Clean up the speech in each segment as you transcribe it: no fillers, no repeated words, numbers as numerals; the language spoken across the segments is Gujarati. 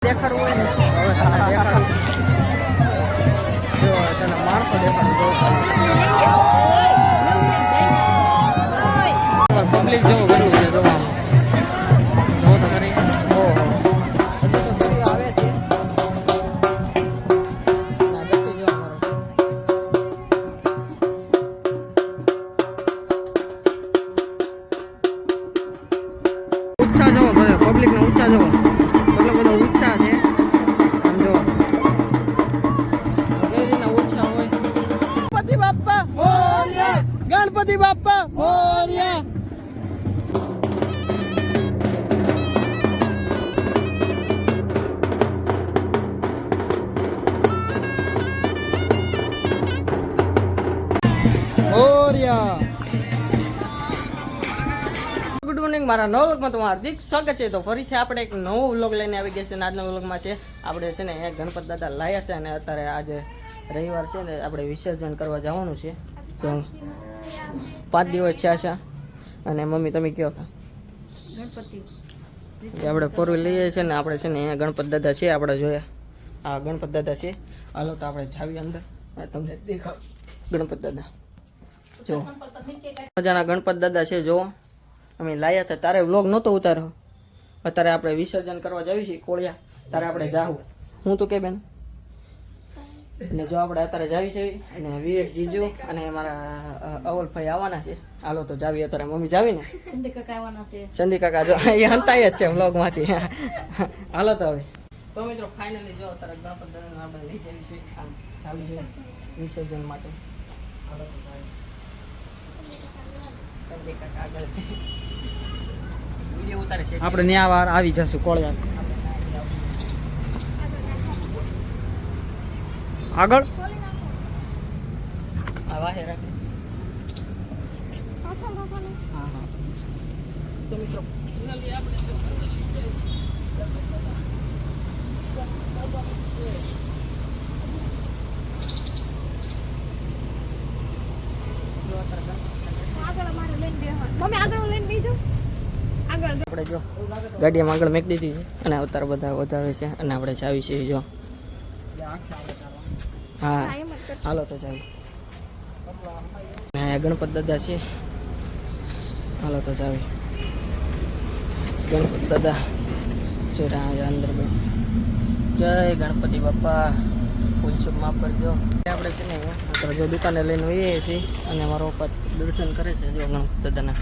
દેખાડવું હોય ને હવે તમને દેખાડું જો તને માણસો દેખાડું પબ્લિક જેવું કેટલું છે જોવા જો તો ખરી ઓહો હજુ તો ફરી આવે છે ના વ્યક્તિ જો અમારો ઉત્સાહ જવો બધો પબ્લિક નો ઉત્સાહ જવો કેટલો બધો ઉત્સાહ છે આમ જો કઈ રીતના ઉત્સાહ હોય ગણપતિ બાપ્પા મોરયા ગણપતિ બાપ્પા મોરયા ગુડ મોર્નિંગ મારા નવા વ્લોગમાં તમારું હાર્દિક સ્વાગત છે. તો ફરીથી આપણે એક નવો વ્લોગ લઈને આવી ગયા છે અને આજના વ્લોગમાં છે આપણે છે ને ગણપત દાદા લાયા છે અને અત્યારે આજે રવિવાર છે ને આપણે વિસર્જન કરવા જવાનું છે. તો 5 દિવસ થયા છે અને મમ્મી તમે કહો ગણપતિ આપણે ફોરવી લઈએ છીએ ને આપણે છે ને અહીંયા ગણપત દાદા છે આપણે જોયા આ ગણપત દાદા છે. હાલો તો આપણે જાવી અંદર તમને દેખાવ ગણપત દાદા જો મજાના ગણપત દાદા છે. જો અમે લાયા હતા તારે વ્લોગ નહોતો ઉતાર્યો અત્યારે આપણે વિસર્જન કરવા જઈએ છીએ કોળિયા તારે આપણે જાવું હું તો કે બેન ને જો આપણે અત્યારે જાવી છે અને વિવેક જીજુ અને મારા અવલભાઈ આવવાના છે. હાલો તો જાવી અત્યારે મમ્મી જાવી ને સંદી કાકા જો એ હંતાય જ છે વ્લોગમાંથી હાલો તો હવે તો મિત્રો ફાઇનલી જો અત્યારે ગણપત દાદાને આપણે લઈ જઈએ છીએ આમ જાવી છે વિસર્જન માટે. હાલો તો જાવી સંદી કાકા આગળ છે વિડીયો ઉતારે છે આપણે ન્યા વાર આવી જશું કોળિયા આગળ આ વાહે રાખી હા હા તો મિત્રો ફાઇનલી આપણે જો અંદર લઈ જઈએ છીએ જો અત્યારે આગળ મારે લઈને બેહવાનું મમ્મી આગળ લઈને બેજો આગળ આપણે જો ગાડીમાં આગળ મેક દીધી છે અને અવતાર બધા વધાવે છે અને આપણે ચાવી છે જો હા હાલો તો ચાવી ગણપત દાદા છે. હાલો તો ચાવી ગણપત દાદા ચોરા અંદર જય ગણપતિ બાપ્પા ફૂલશુભ માફ કરજો. આપણે છે ને અત્યારે જો દુકાને લઈને વહીએ છીએ અને મારો પપ્પા દર્શન કરે છે જો ગણપત દાદાના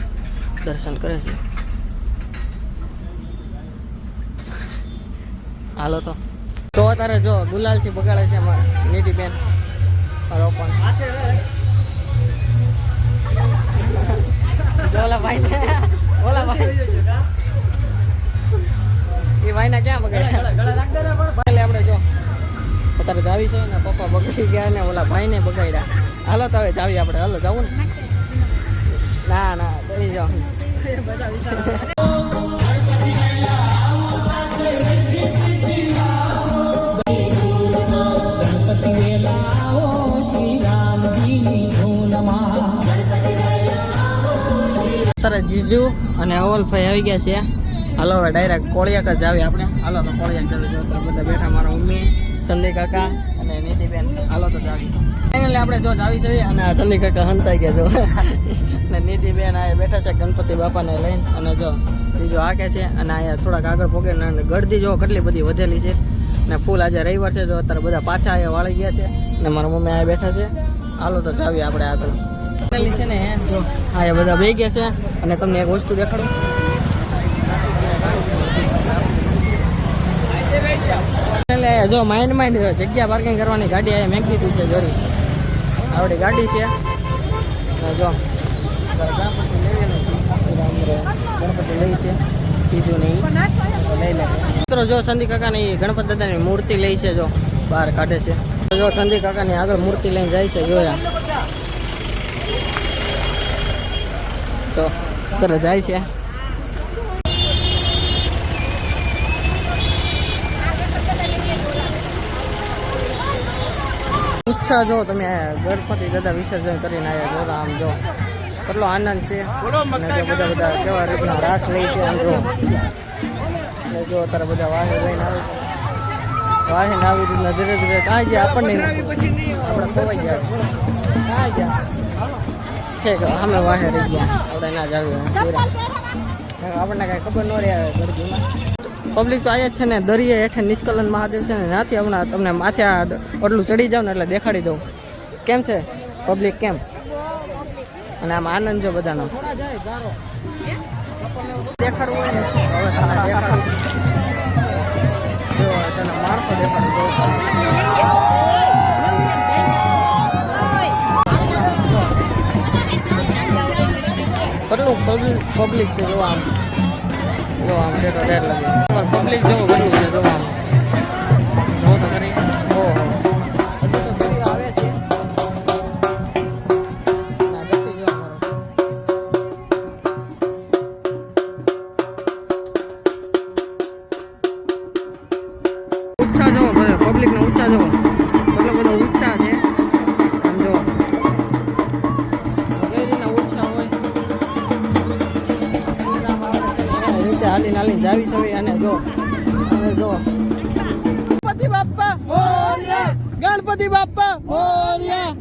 દર્શન કરે છે. હાલો તો અત્યારે જો ગુલાલથી બગાડે છે નીતિબેન મારો પણ જો ઓલા ભાઈ એ ભાઈ ના ક્યાં બગાડે આપણે જો અત્યારે જાવી છે ને પપ્પા બગડી ગયા ને ઓલા ભાઈ ને બગાડ્યા. હાલો તો હવે જાવી આપણે હાલો જવું ને ના ના જઈ જાઓ અત્યારે જીજુ અને અવલભાઈ આવી ગયા છે. હાલો હવે ડાયરેક્ટ કોળિયાક જ આવી આપણે. હાલો તો કોળિયાક ચાલુ જો બધા બેઠા મારા મમ્મી સંદી કાકા અને નીતિબેન. હાલો તો જાવી ફાઇનલી આપણે જો જાવી છે અને આ સંદી કાકા હંતાઈ ગયા જો અને નીતિબેન આ બેઠા છે ગણપતિ બાપાને લઈને અને જો બીજો આકે છે અને અહીંયા થોડાક આગળ પોકે અને ગળદી જો કેટલી બધી વધેલી છે ને ફૂલ આજે રવિવાર છે જો અત્યારે બધા પાછા અહીંયા વાળી ગયા છે અને મારા મમ્મી અહીંયા બેઠા છે. હાલો તો જાવી આપણે આગળ છે ને જો હા બધા બે ગયા છે અને તમને એક વસ્તુ દેખાડું જો માઇન્ડ જગ્યા પાર્કિંગ કરવાની ગાડી અહીંયા મેંકી દીધી છે જોરી આવડી ગાડી છે જો ગણપતિ લઈ છે ચીજું નહીં લઈ લે મિત્રો. જો સંદી કાકાની ગણપત દાદાની મૂર્તિ લઈ છે જો બહાર કાઢે છે. જો સંદી કાકાની આગળ મૂર્તિ લઈને જાય છે જોયા તો તરત જાય છે. ઉત્સાહ જો તમે ગણપતિ દાદા વિસર્જન કરીને આવ્યા જો આમ જો કેટલો આનંદ છે અને જો બધા કેવા રીતના રાસ લે છે આમ જો જો અત્યારે બધા વાહે લઈને આવે છે વાહે ને આવી રીતના ધીરે ધીરે કાં ગયા આપણને આપણે ખોવાઈ ગયા કાં ગયા ઠીક અમે વાહે રહી ગયા આપણે ના જ આવ્યું આપણને કાંઈ ખબર ન રહે ગરદીમાં પબ્લિક તો અહીંયા જ છે ને દરિયે હેઠે નિષ્કલન મહાદેવ છે ને ત્યાંથી હમણાં તમને માથે એટલું ચડી જાવ ને એટલે દેખાડી દઉં કેમ છે પબ્લિક કેમ અને આમ આનંદ જો બધાનો દેખાડવું હોય ને હવે તને દેખાડું જો તને માણસો દેખાડું કેટલું પબ્લિક છે જો આમ ઠેઠો ઠેર લાગે પબ્લિક જેવું કેટલું છે જો આમ જો તો કરી ઓહો હજુ તો દરિયો આવે છે ના દેખી જો અમારો ઉત્સાહ જવો પબ્લિક નો ઉત્સાહ જવો કેટલો બધો ઉત્સાહ છે આમ જો વગેરેના ઉત્સાહ હોય નીચે હાલી જાવી સવી અને જો ગણપતિ બાપ્પા મોરયા ગણપતિ બાપ્પા મોરયા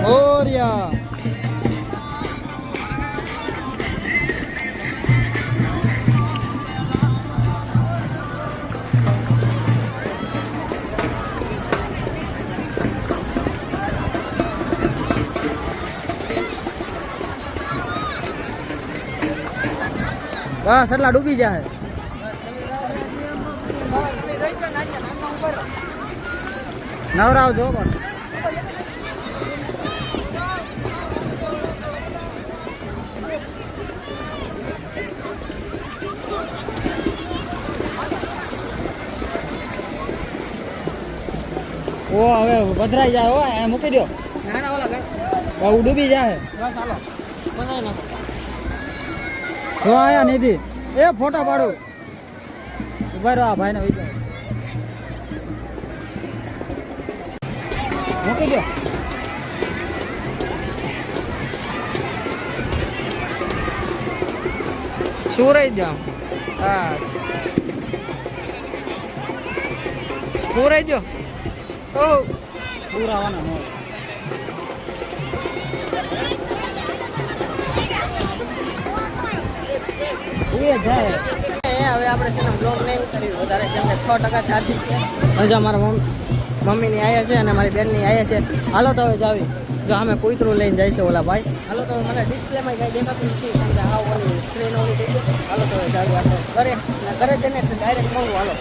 મોરયા બસ એટલા ડૂબી જાય નવરાવજો પણ ઓ હવે પધરાઈ જાય હો એ મૂકી દો ના ના ઓલા બહુ ડૂબી જાય બસ હાલો બનાવી નાખો જો આયા નિધિ એ ફોટા પાડું ઉભા રહો આ ભાઈને વિચાર મૂકી દો શું રહી જાઓ હા શું રહી જો ઓ પૂરા આવવાના નો જાય હવે આપણે છે ને બ્લોગ નહીં ઉતાર્યું વધારે કેમ કે 6% ચાર્જિંગ છે હજુ અમારા મમ્મીની આવ્યા છે અને મારી બેનની આવ્યા છે હાલો તો હવે જાવી જો અમે કૂતરું લઈને જાય છે ઓલા ભાઈ હાલો તો મને ડિસ્પ્લેમાં કંઈ દેખાતું નથી કેમ કે હા ઓલી સ્ક્રીન ઓલી થઈ ગઈ હાલો તો હવે જાવી આપણે ઘરે જઈને ડાયરેક્ટ મળવું હાલો